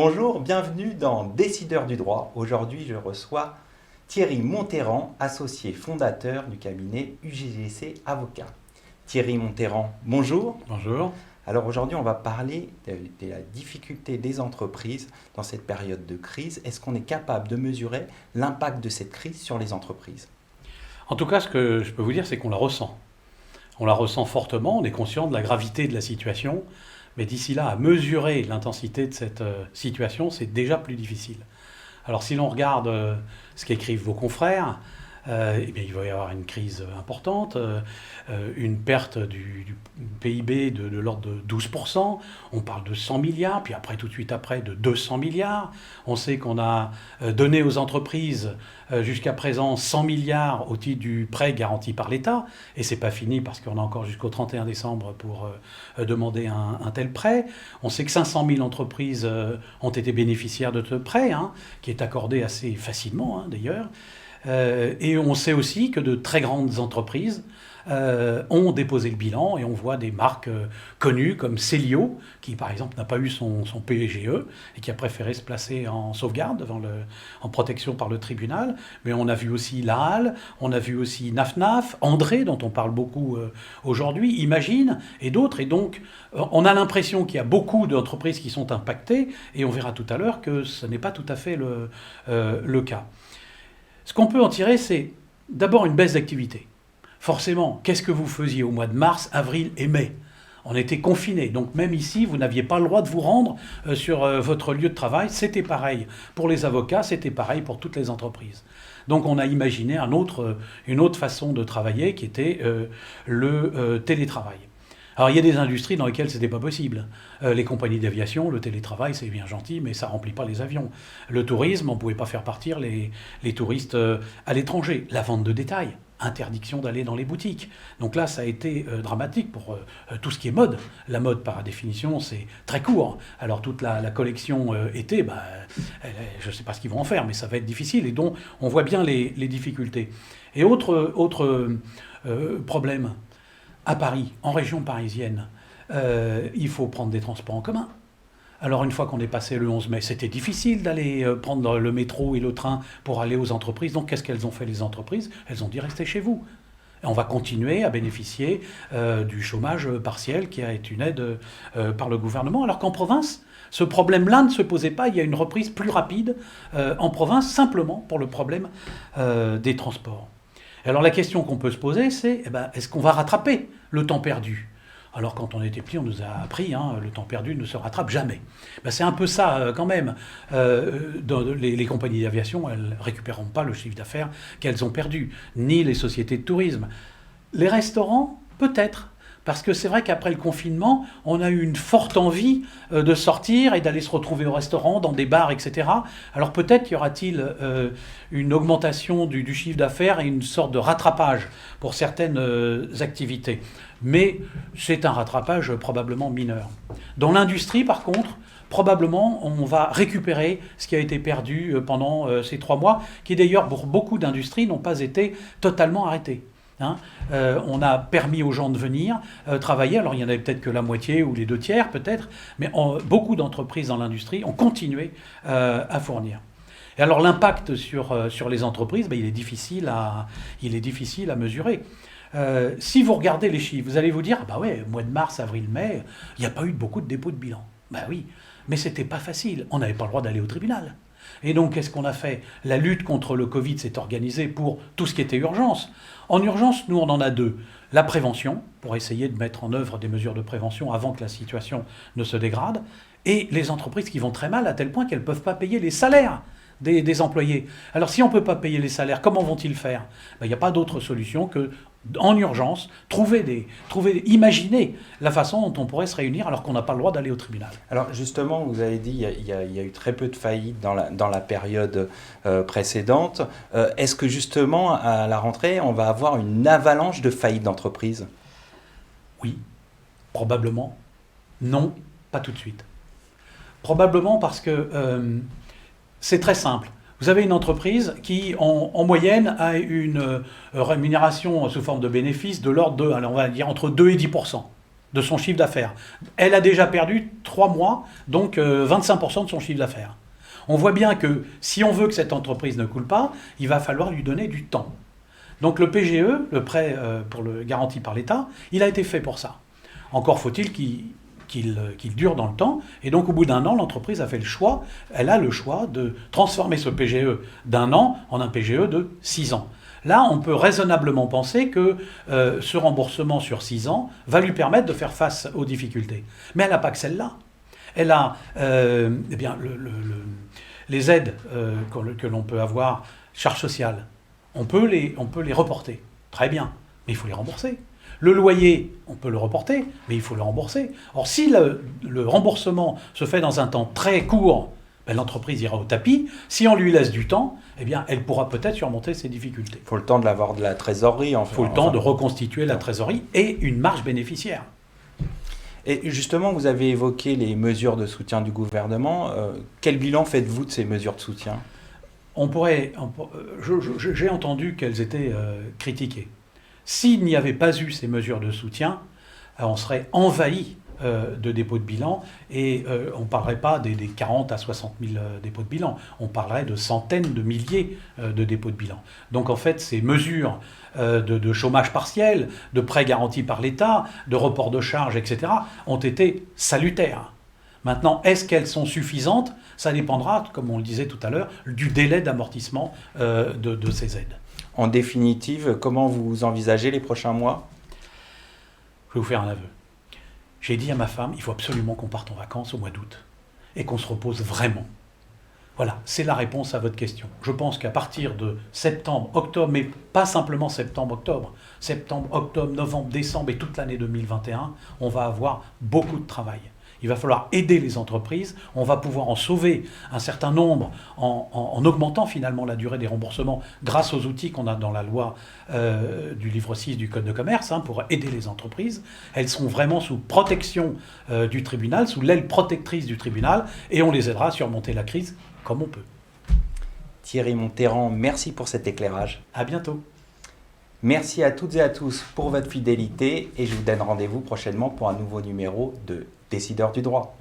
Bonjour, bienvenue dans Décideurs du droit. Aujourd'hui, je reçois Thierry Monterrand, associé fondateur du cabinet UGGC Avocat. Thierry Monterrand, bonjour. Bonjour. Alors aujourd'hui, on va parler de la difficulté des entreprises dans cette période de crise. Est-ce qu'on est capable de mesurer l'impact de cette crise sur les entreprises? En tout cas, ce que je peux vous dire, c'est qu'on la ressent. On la ressent fortement, on est conscient de la gravité de la situation, mais d'ici là, à mesurer l'intensité de cette situation, c'est déjà plus difficile. Alors si l'on regarde ce qu'écrivent vos confrères, eh bien, il va y avoir une crise importante, une perte du PIB de l'ordre de 12%, on parle de 100 milliards, puis après tout de suite après de 200 milliards. On sait qu'on a donné aux entreprises jusqu'à présent 100 milliards au titre du prêt garanti par l'État, et c'est pas fini parce qu'on a encore jusqu'au 31 décembre pour demander un tel prêt. On sait que 500 000 entreprises ont été bénéficiaires de ce prêt, qui est accordé assez facilement d'ailleurs. Et on sait aussi que de très grandes entreprises ont déposé le bilan et on voit des marques connues comme Célio, qui par exemple n'a pas eu son PGE et qui a préféré se placer en sauvegarde en protection par le tribunal. Mais on a vu aussi Laal, on a vu aussi Nafnaf, André, dont on parle beaucoup aujourd'hui, Imagine et d'autres. Et donc on a l'impression qu'il y a beaucoup d'entreprises qui sont impactées et on verra tout à l'heure que ce n'est pas tout à fait le cas. Ce qu'on peut en tirer, c'est d'abord une baisse d'activité. Forcément, qu'est-ce que vous faisiez au mois de mars, avril et mai ? On était confinés, donc même ici, vous n'aviez pas le droit de vous rendre sur votre lieu de travail. C'était pareil pour les avocats, c'était pareil pour toutes les entreprises. Donc on a imaginé une autre façon de travailler qui était le télétravail. Alors il y a des industries dans lesquelles ce n'était pas possible. Les compagnies d'aviation, le télétravail, c'est bien gentil, mais ça ne remplit pas les avions. Le tourisme, on ne pouvait pas faire partir les touristes à l'étranger. La vente de détail, interdiction d'aller dans les boutiques. Donc là, ça a été dramatique pour tout ce qui est mode. La mode, par définition, c'est très court. Alors toute la collection été, je ne sais pas ce qu'ils vont en faire, mais ça va être difficile. Et donc, on voit bien les difficultés. Et autre problème, à Paris, en région parisienne, il faut prendre des transports en commun. Alors une fois qu'on est passé le 11 mai, c'était difficile d'aller prendre le métro et le train pour aller aux entreprises. Donc qu'est-ce qu'elles ont fait les entreprises ? Elles ont dit restez chez vous. Et on va continuer à bénéficier du chômage partiel qui a été une aide par le gouvernement. Alors qu'en province, ce problème-là ne se posait pas. Il y a une reprise plus rapide en province simplement pour le problème des transports. Alors la question qu'on peut se poser, c'est est-ce qu'on va rattraper le temps perdu ? Alors quand on était petit, on nous a appris, le temps perdu ne se rattrape jamais. C'est un peu ça quand même. Les compagnies d'aviation, elles ne récupéreront pas le chiffre d'affaires qu'elles ont perdu, ni les sociétés de tourisme. Les restaurants, peut-être. Parce que c'est vrai qu'après le confinement, on a eu une forte envie de sortir et d'aller se retrouver au restaurant, dans des bars, etc. Alors peut-être y aura-t-il une augmentation du chiffre d'affaires et une sorte de rattrapage pour certaines activités. Mais c'est un rattrapage probablement mineur. Dans l'industrie, par contre, probablement on va récupérer ce qui a été perdu pendant ces 3 mois, qui d'ailleurs pour beaucoup d'industries n'ont pas été totalement arrêtés. On a permis aux gens de venir travailler, alors il y en avait peut-être que la moitié ou les 2/3 peut-être, mais beaucoup d'entreprises dans l'industrie ont continué à fournir. Et alors l'impact sur les entreprises, il est difficile à mesurer. Si vous regardez les chiffres, vous allez vous dire, mois de mars, avril, mai, il n'y a pas eu beaucoup de dépôts de bilan. Oui, mais c'était pas facile, on n'avait pas le droit d'aller au tribunal. Et donc, qu'est-ce qu'on a fait ? La lutte contre le Covid s'est organisée pour tout ce qui était urgence. En urgence, nous, on en a 2. La prévention, pour essayer de mettre en œuvre des mesures de prévention avant que la situation ne se dégrade, et les entreprises qui vont très mal à tel point qu'elles ne peuvent pas payer les salaires des employés. Alors, si on ne peut pas payer les salaires, comment vont-ils faire ? Il n'y a pas d'autre solution que, en urgence, imaginer la façon dont on pourrait se réunir alors qu'on n'a pas le droit d'aller au tribunal. Alors justement, vous avez dit qu'il y a eu très peu de faillites dans la période précédente. Est-ce que justement, à la rentrée, on va avoir une avalanche de faillites d'entreprises ? Oui, probablement. Non, pas tout de suite. Probablement parce que c'est très simple. Vous avez une entreprise qui, en moyenne, a une rémunération sous forme de bénéfice de l'ordre de, on va dire, entre 2 et 10%. de son chiffre d'affaires. Elle a déjà perdu 3 mois, donc 25% de son chiffre d'affaires. On voit bien que si on veut que cette entreprise ne coule pas, il va falloir lui donner du temps. Donc le PGE, le prêt garanti par l'État, il a été fait pour ça. Encore faut-il qu'il dure dans le temps. Et donc au bout d'1 an, l'entreprise a fait le choix, elle a le choix de transformer ce PGE d'1 an en un PGE de 6 ans. Là, on peut raisonnablement penser que ce remboursement sur 6 ans va lui permettre de faire face aux difficultés. Mais elle n'a pas que celle-là. Elle a les aides que l'on peut avoir, charges sociales. On peut les reporter. Très bien, mais il faut les rembourser. Le loyer, on peut le reporter, mais il faut le rembourser. Or, si le remboursement se fait dans un temps très court, l'entreprise ira au tapis. Si on lui laisse du temps, eh bien, elle pourra peut-être surmonter ses difficultés. Il faut le temps de l'avoir de la trésorerie. Il faut le temps de reconstituer la trésorerie et une marge bénéficiaire. Et justement, vous avez évoqué les mesures de soutien du gouvernement. Quel bilan faites-vous de ces mesures de soutien ? J'ai entendu qu'elles étaient critiquées. S'il n'y avait pas eu ces mesures de soutien, on serait envahi de dépôts de bilan et on ne parlerait pas des 40 à 60 000 dépôts de bilan, on parlerait de centaines de milliers de dépôts de bilan. Donc en fait, ces mesures de chômage partiel, de prêts garantis par l'État, de report de charges, etc., ont été salutaires. Maintenant, est-ce qu'elles sont suffisantes ? Ça dépendra, comme on le disait tout à l'heure, du délai d'amortissement de ces aides. En définitive, comment vous envisagez les prochains mois ? Je vais vous faire un aveu. J'ai dit à ma femme, il faut absolument qu'on parte en vacances au mois d'août et qu'on se repose vraiment. Voilà, c'est la réponse à votre question. Je pense qu'à partir de septembre, octobre, mais pas simplement septembre, octobre, novembre, décembre et toute l'année 2021, on va avoir beaucoup de travail. Il va falloir aider les entreprises, on va pouvoir en sauver un certain nombre en augmentant finalement la durée des remboursements grâce aux outils qu'on a dans la loi du livre 6 du Code de commerce pour aider les entreprises. Elles seront vraiment sous protection du tribunal, sous l'aile protectrice du tribunal, et on les aidera à surmonter la crise comme on peut. Thierry Monterrand, merci pour cet éclairage. À bientôt. Merci à toutes et à tous pour votre fidélité et je vous donne rendez-vous prochainement pour un nouveau numéro de Décideurs du droit.